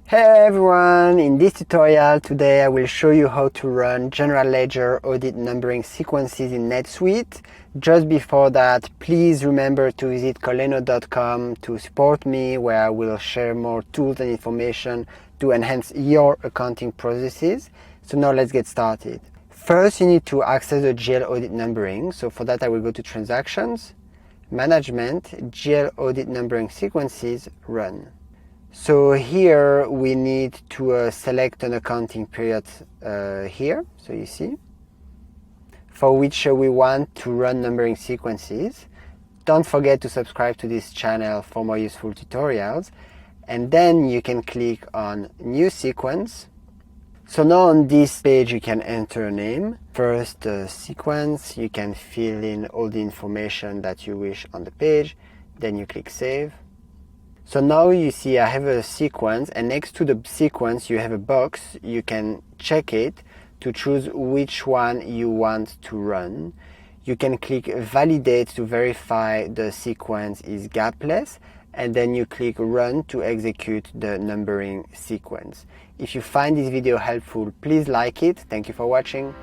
Hey everyone! In this tutorial today I will show you how to run general ledger audit numbering sequences in NetSuite. Just before that, please remember to visit coleno.com to support me, where I will share more tools and information to enhance your accounting processes. So now let's get started. First, you need to access the GL audit numbering. So for that I will go to Transactions, Management, GL audit numbering sequences, Run. So here we need to select an accounting period here, so you see, for which we want to run numbering sequences. Don't forget to subscribe to this channel for more useful tutorials, and then you can click on New Sequence. So now on this page you can enter a name. First sequence, you can fill in all the information that you wish on the page, then you click Save. So now you see I have a sequence, and next to the sequence you have a box. You can check it to choose which one you want to run. You can click Validate to verify the sequence is gapless, and then you click Run to execute the numbering sequence. If you find this video helpful, please like it. Thank you for watching.